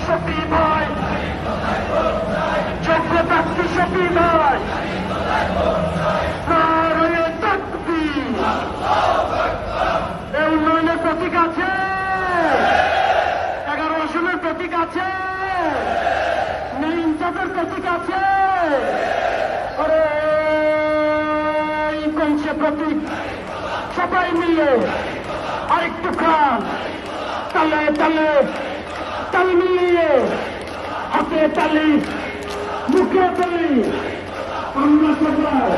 শফি ভাই, যোগ্য প্রার্থী শফি ভাই, নারায়ে তাকবীর। এই উন্নয়নের প্রতীক আছে, 11 আসনের প্রতীক আছে, ইনসাফের প্রতীক আছে। আরে কোন সে প্রতীক? সবাই মিলে আরেকটু খান, তালে তালে তাল মিলিয়ে, হাতে তালি, মুখে তালি, আমরা সবাই